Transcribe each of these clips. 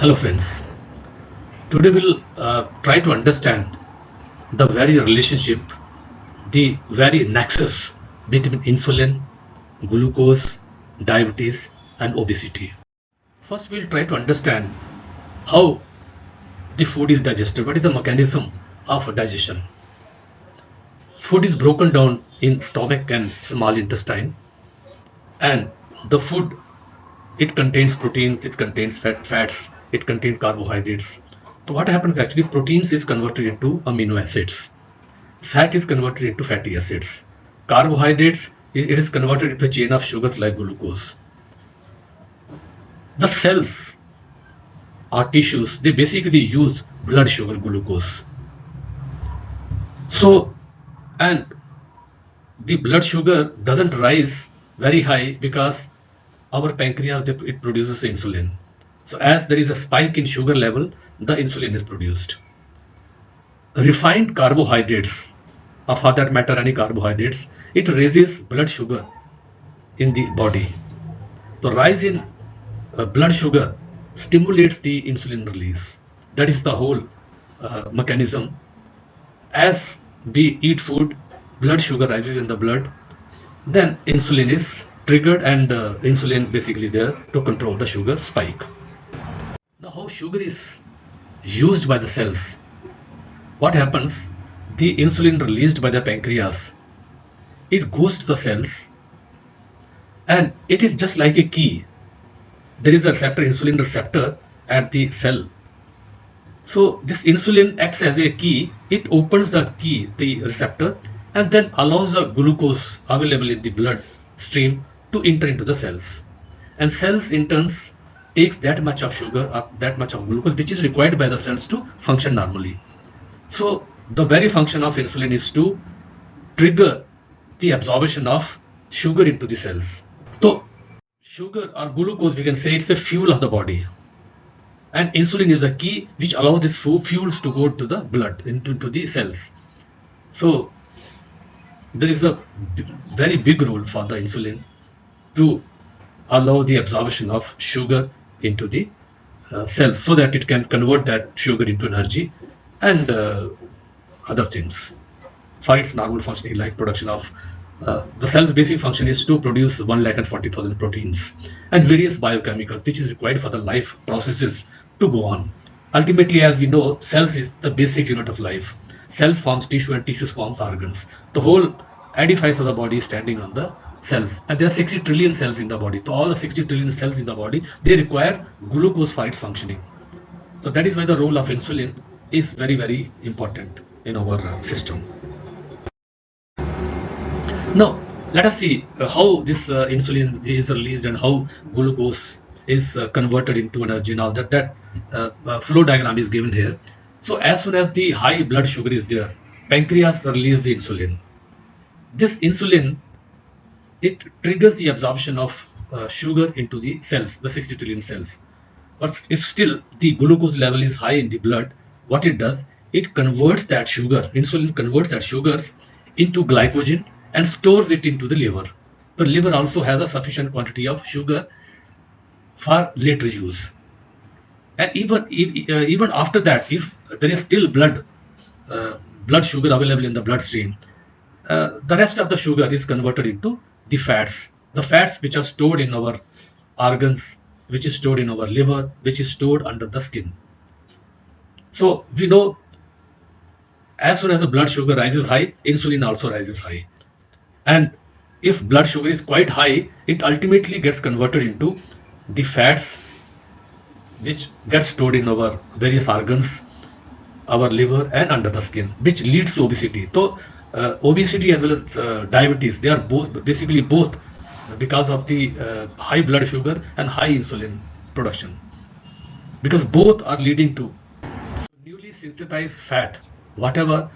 Hello friends, today we'll try to understand the very relationship, the very nexus between insulin, glucose, diabetes and obesity. First we'll try to understand how the food is digested, what is the mechanism of digestion. Food is broken down in stomach and small intestine, and the food, it contains proteins, it contains fats, it contains carbohydrates. So what happens actually, proteins is converted into amino acids, fat is converted into fatty acids, carbohydrates, it is converted into a chain of sugars like glucose. The cells or tissues, they basically use blood sugar glucose. So, and the blood sugar doesn't rise very high because our pancreas, it produces insulin. So as there is a spike in sugar level, the insulin is produced. Refined carbohydrates, or for that matter any carbohydrates, it raises blood sugar in the body. The rise in blood sugar stimulates the insulin release. That is the whole mechanism. As we eat food, blood sugar rises in the blood, then insulin is triggered and insulin basically there to control the sugar spike. Now how sugar is used by the cells? What happens? The insulin released by the pancreas, it goes to the cells and it is just like a key. There is a receptor, insulin receptor at the cell. So this insulin acts as a key, it opens the key, the receptor, and then allows the glucose available in the blood stream to enter into the cells. And cells in turn takes that much of sugar or that much of glucose which is required by the cells to function normally. So the very function of insulin is to trigger the absorption of sugar into the cells. So sugar or glucose, we can say it's a fuel of the body, and insulin is the key which allows these fuels to go to the blood, into the cells. So there is a very big role for the insulin to allow the absorption of sugar into the cells so that it can convert that sugar into energy and other things for its normal functioning, like production of the cell's basic function is to produce 140,000 proteins and various biochemicals which is required for the life processes to go on. Ultimately, as we know, cells is the basic unit of life. Cells forms tissue and tissues forms organs. The whole edifice of the body is standing on the cells, and there are 60 trillion cells in the body. So all the 60 trillion cells in the body, they require glucose for its functioning. So that is why the role of insulin is very, very important in our system. Now let us see how this insulin is released and how glucose is converted into energy. Now that flow diagram is given here. So as soon as the high blood sugar is there, pancreas releases the insulin. This insulin, it triggers the absorption of sugar into the cells, the 60 trillion cells. But if still the glucose level is high in the blood, what it does, it converts that sugar, insulin converts that sugars into glycogen and stores it into the liver. The liver also has a sufficient quantity of sugar for later use. And even after that, if there is still blood sugar available in the bloodstream, the rest of the sugar is converted into the fats. The fats which are stored in our organs, which is stored in our liver, which is stored under the skin. So we know as soon as the blood sugar rises high, insulin also rises high. And if blood sugar is quite high, it ultimately gets converted into the fats which gets stored in our various organs, our liver and under the skin, which leads to obesity. So obesity as well as diabetes, they are both because of the high blood sugar and high insulin production, because both are leading to newly synthesized fat, whatever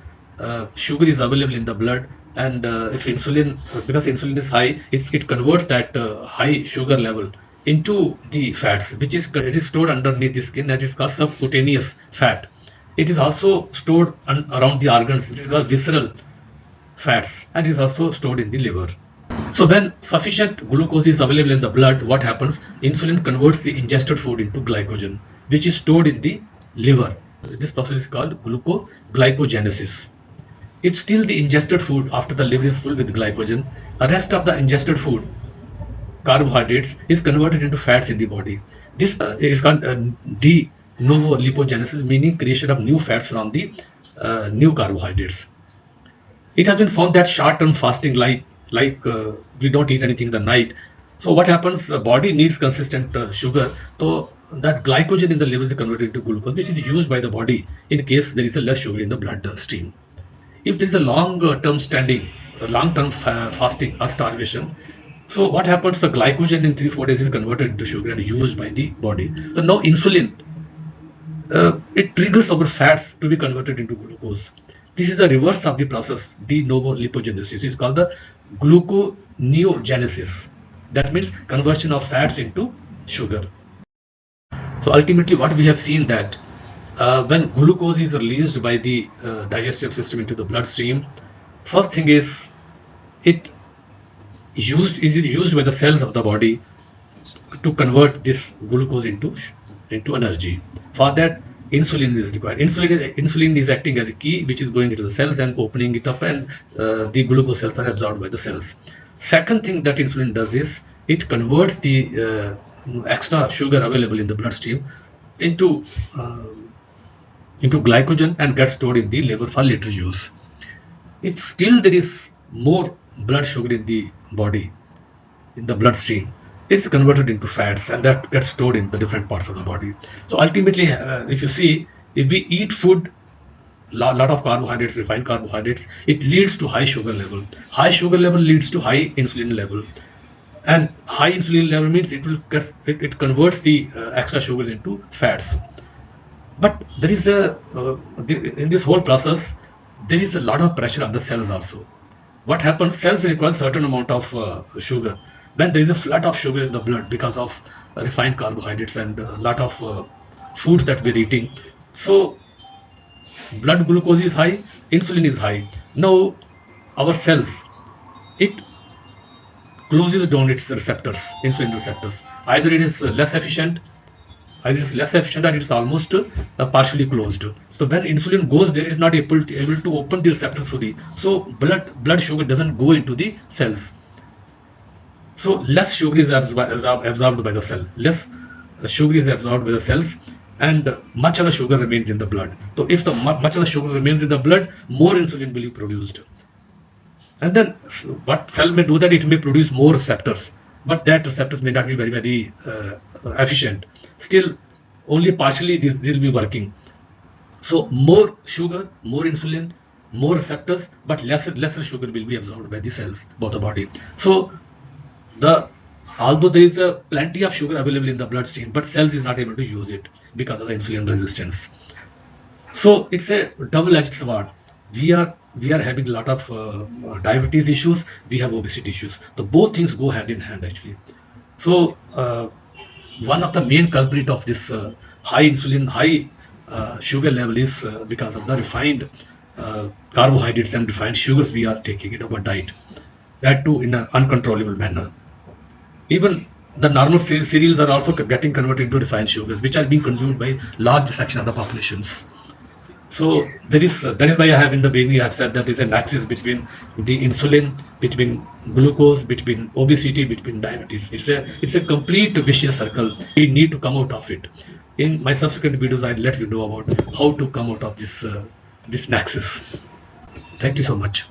sugar is available in the blood, and if insulin, because insulin is high, it converts that high sugar level into the fats, which is stored underneath the skin, and it's called subcutaneous fat. It is also stored around the organs, it is called visceral fats, and is also stored in the liver. So when sufficient glucose is available in the blood, what happens? Insulin converts the ingested food into glycogen, which is stored in the liver. This process is called glycogenesis. If still the ingested food after the liver is full with glycogen, the rest of the ingested food, carbohydrates, is converted into fats in the body. This is called de novo lipogenesis, meaning creation of new fats from the new carbohydrates. It has been found that short-term fasting, like we don't eat anything in the night. So what happens? The body needs consistent sugar. So that glycogen in the liver is converted into glucose, which is used by the body in case there is a less sugar in the blood stream. If there is a long-term standing, long-term fasting or starvation, so what happens? The glycogen in 3-4 days is converted into sugar and used by the body. So now insulin, it triggers our fats to be converted into glucose. This is the reverse of the process, de novo lipogenesis. It's called the gluconeogenesis. That means conversion of fats into sugar. So ultimately what we have seen that when glucose is released by the digestive system into the bloodstream, first thing is it is used by the cells of the body to convert this glucose into energy. For that, insulin is required. Insulin is acting as a key which is going into the cells and opening it up, and the glucose cells are absorbed by the cells. Second thing that insulin does is it converts the extra sugar available in the bloodstream into glycogen and gets stored in the liver for later use. If still there is more blood sugar in the body, in the bloodstream, it's converted into fats and that gets stored in the different parts of the body. So ultimately, if you see, if we eat food, lot of carbohydrates, refined carbohydrates, it leads to high sugar level. High sugar level leads to high insulin level, and high insulin level means it converts the extra sugars into fats. But there is in this whole process, there is a lot of pressure on the cells also. What happens? Cells require certain amount of sugar. When there is a flood of sugar in the blood because of refined carbohydrates and a lot of foods that we're eating, so blood glucose is high, insulin is high. Now our cells, it closes down its receptors, insulin receptors. Either it is less efficient, or it is almost partially closed. So when insulin goes there, it is not able to open the receptors fully. So blood sugar doesn't go into the cells. So less sugar is absorbed by the cell. Less sugar is absorbed by the cells, and much of the sugar remains in the blood. So if much of the sugar remains in the blood, more insulin will be produced. And then what cell may do that it may produce more receptors, but that receptors may not be very efficient. Still, only partially this will be working. So more sugar, more insulin, more receptors, but lesser sugar will be absorbed by the cells, both the body. So although there is plenty of sugar available in the bloodstream, but cells is not able to use it because of the insulin resistance. So it's a double-edged sword. We are having a lot of diabetes issues. We have obesity issues. So both things go hand in hand actually. So one of the main culprit of this high insulin, high sugar level is because of the refined carbohydrates and refined sugars we are taking in our diet. That too in an uncontrollable manner. Even the normal cereals are also getting converted into refined sugars, which are being consumed by large section of the populations. So that is why I have in the beginning I have said that there is a nexus between the insulin, between glucose, between obesity, between diabetes. It's a complete vicious circle. We need to come out of it. In my subsequent videos, I'll let you know about how to come out of this nexus. Thank you so much.